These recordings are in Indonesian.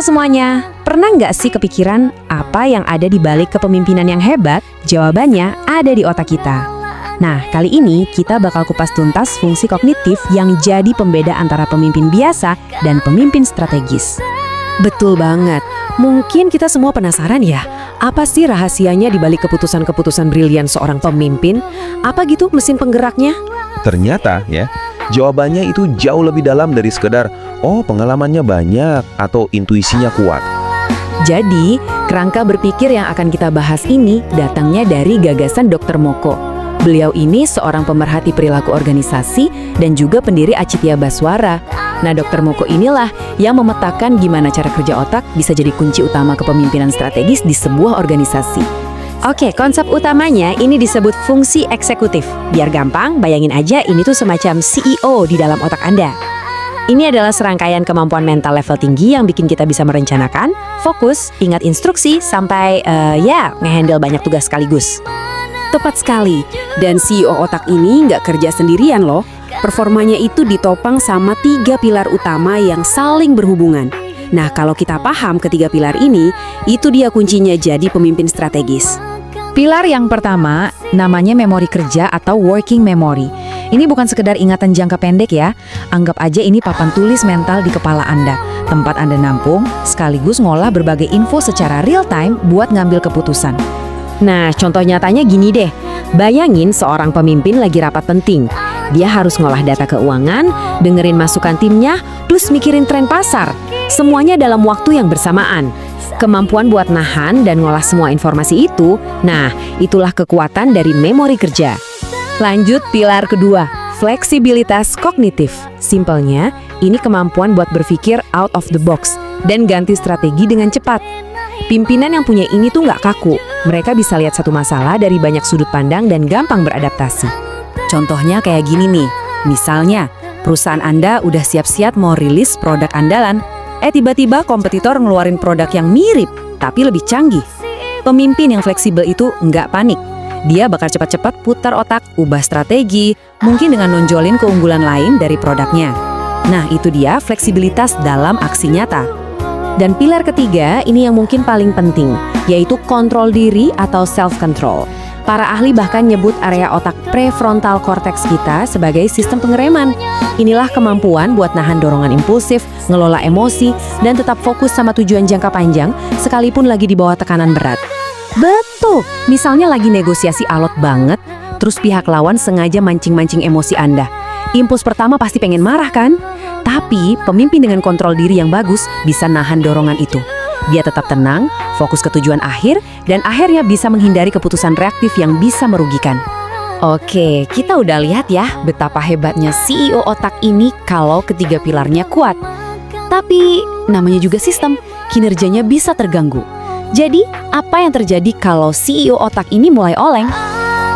Halo semuanya, pernah nggak sih kepikiran apa yang ada di balik kepemimpinan yang hebat? Jawabannya ada di otak kita. Nah, kali ini kita bakal kupas tuntas fungsi kognitif yang jadi pembeda antara pemimpin biasa dan pemimpin strategis. Betul banget. Mungkin kita semua penasaran ya, apa sih rahasianya di balik keputusan-keputusan brilian seorang pemimpin? Apa gitu mesin penggeraknya? Ternyata ya, jawabannya itu jauh lebih dalam dari sekedar pengalamannya banyak atau intuisinya kuat. Jadi, kerangka berpikir yang akan kita bahas ini datangnya dari gagasan Dr. Moko. Beliau ini seorang pemerhati perilaku organisasi dan juga pendiri Acitya Baswara. Nah, Dr. Moko inilah yang memetakan gimana cara kerja otak bisa jadi kunci utama kepemimpinan strategis di sebuah organisasi. Oke, konsep utamanya ini disebut fungsi eksekutif. Biar gampang, bayangin aja ini tuh semacam CEO di dalam otak Anda. Ini adalah serangkaian kemampuan mental level tinggi yang bikin kita bisa merencanakan, fokus, ingat instruksi, sampai ngehandle banyak tugas sekaligus. Tepat sekali. Dan CEO otak ini nggak kerja sendirian loh. Performanya itu ditopang sama 3 pilar utama yang saling berhubungan. Nah, kalau kita paham ketiga pilar ini, itu dia kuncinya jadi pemimpin strategis. Pilar yang pertama namanya memori kerja atau working memory. Ini bukan sekedar ingatan jangka pendek ya. Anggap aja ini papan tulis mental di kepala Anda. Tempat Anda nampung, sekaligus ngolah berbagai info secara real time buat ngambil keputusan. Nah, contoh nyatanya gini deh. Bayangin seorang pemimpin lagi rapat penting. Dia harus ngolah data keuangan, dengerin masukan timnya, plus mikirin tren pasar. Semuanya dalam waktu yang bersamaan. Kemampuan buat nahan dan ngolah semua informasi itu, nah itulah kekuatan dari memori kerja. Lanjut pilar kedua, fleksibilitas kognitif. Simpelnya, ini kemampuan buat berpikir out of the box dan ganti strategi dengan cepat. Pimpinan yang punya ini tuh nggak kaku. Mereka bisa lihat satu masalah dari banyak sudut pandang dan gampang beradaptasi. Contohnya kayak gini nih. Misalnya, perusahaan Anda udah siap-siap mau rilis produk andalan. Tiba-tiba kompetitor ngeluarin produk yang mirip, tapi lebih canggih. Pemimpin yang fleksibel itu nggak panik. Dia bakal cepat-cepat putar otak, ubah strategi, mungkin dengan nonjolin keunggulan lain dari produknya. Nah, itu dia fleksibilitas dalam aksi nyata. Dan pilar ketiga, ini yang mungkin paling penting, yaitu kontrol diri atau self-control. Para ahli bahkan nyebut area otak prefrontal cortex kita sebagai sistem pengereman. Inilah kemampuan buat nahan dorongan impulsif, ngelola emosi, dan tetap fokus sama tujuan jangka panjang sekalipun lagi di bawah tekanan berat. Betul, misalnya lagi negosiasi alot banget, terus pihak lawan sengaja mancing-mancing emosi Anda. Impuls pertama pasti pengen marah kan? Tapi pemimpin dengan kontrol diri yang bagus bisa nahan dorongan itu. Dia tetap tenang, fokus ke tujuan akhir, dan akhirnya bisa menghindari keputusan reaktif yang bisa merugikan. Oke, kita udah lihat ya betapa hebatnya CEO otak ini kalau ketiga pilarnya kuat. Tapi namanya juga sistem, kinerjanya bisa terganggu. Jadi, apa yang terjadi kalau CEO otak ini mulai oleng?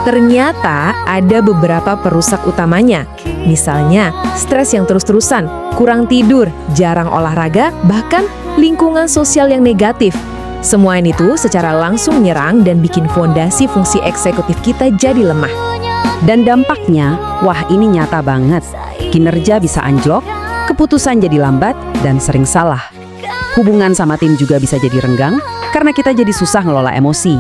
Ternyata ada beberapa perusak utamanya. Misalnya, stres yang terus-terusan, kurang tidur, jarang olahraga, bahkan lingkungan sosial yang negatif. Semua ini tuh secara langsung menyerang dan bikin fondasi fungsi eksekutif kita jadi lemah. Dan dampaknya, wah ini nyata banget. Kinerja bisa anjlok, keputusan jadi lambat, dan sering salah. Hubungan sama tim juga bisa jadi renggang karena kita jadi susah ngelola emosi.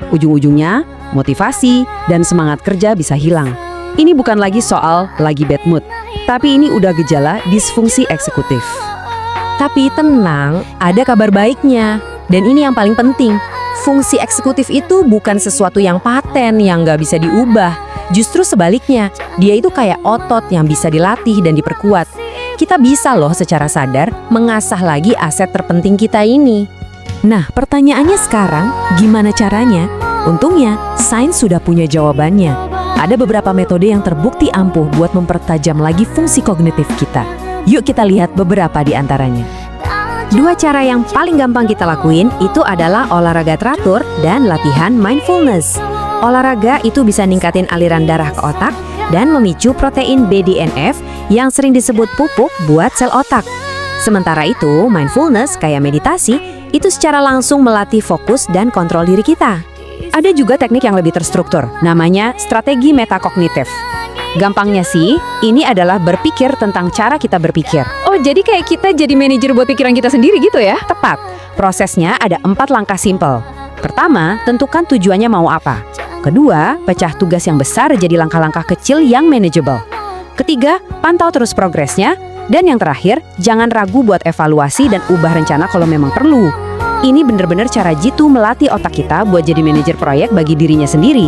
Ujung-ujungnya, motivasi dan semangat kerja bisa hilang. Ini bukan lagi soal lagi bad mood, tapi ini udah gejala disfungsi eksekutif. Tapi tenang, ada kabar baiknya. Dan ini yang paling penting, fungsi eksekutif itu bukan sesuatu yang paten, yang nggak bisa diubah. Justru sebaliknya, dia itu kayak otot yang bisa dilatih dan diperkuat. Kita bisa loh secara sadar mengasah lagi aset terpenting kita ini. Nah, pertanyaannya sekarang, gimana caranya? Untungnya, sains sudah punya jawabannya. Ada beberapa metode yang terbukti ampuh buat mempertajam lagi fungsi kognitif kita. Yuk kita lihat beberapa di antaranya. 2 cara yang paling gampang kita lakuin itu adalah olahraga teratur dan latihan mindfulness. Olahraga itu bisa ningkatin aliran darah ke otak dan memicu protein BDNF yang sering disebut pupuk buat sel otak. Sementara itu, mindfulness kayak meditasi itu secara langsung melatih fokus dan kontrol diri kita. Ada juga teknik yang lebih terstruktur, namanya strategi metakognitif. Gampangnya sih, ini adalah berpikir tentang cara kita berpikir. Oh, jadi kayak kita jadi manajer buat pikiran kita sendiri gitu ya? Tepat. Prosesnya ada 4 langkah simpel. Pertama, tentukan tujuannya mau apa. Kedua, pecah tugas yang besar jadi langkah-langkah kecil yang manageable. Ketiga, pantau terus progresnya. Dan yang terakhir, jangan ragu buat evaluasi dan ubah rencana kalau memang perlu. Ini bener-bener cara Jitu melatih otak kita buat jadi manajer proyek bagi dirinya sendiri.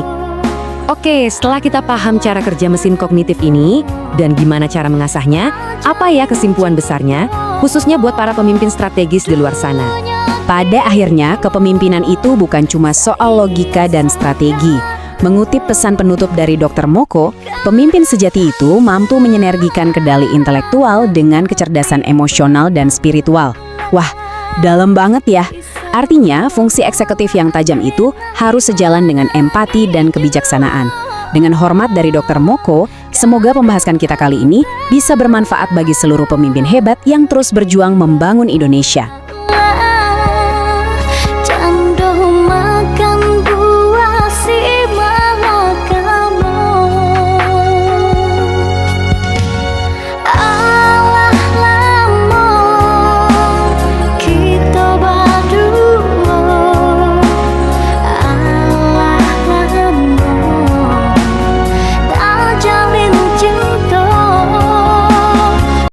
Oke, setelah kita paham cara kerja mesin kognitif ini dan gimana cara mengasahnya, apa ya kesimpulan besarnya, khususnya buat para pemimpin strategis di luar sana? Pada akhirnya, kepemimpinan itu bukan cuma soal logika dan strategi. Mengutip pesan penutup dari Dr. Moko, pemimpin sejati itu mampu menyinergikan kendali intelektual dengan kecerdasan emosional dan spiritual. Wah, dalam banget ya. Artinya, fungsi eksekutif yang tajam itu harus sejalan dengan empati dan kebijaksanaan. Dengan hormat dari Dr. Moko, semoga pembahasan kita kali ini bisa bermanfaat bagi seluruh pemimpin hebat yang terus berjuang membangun Indonesia.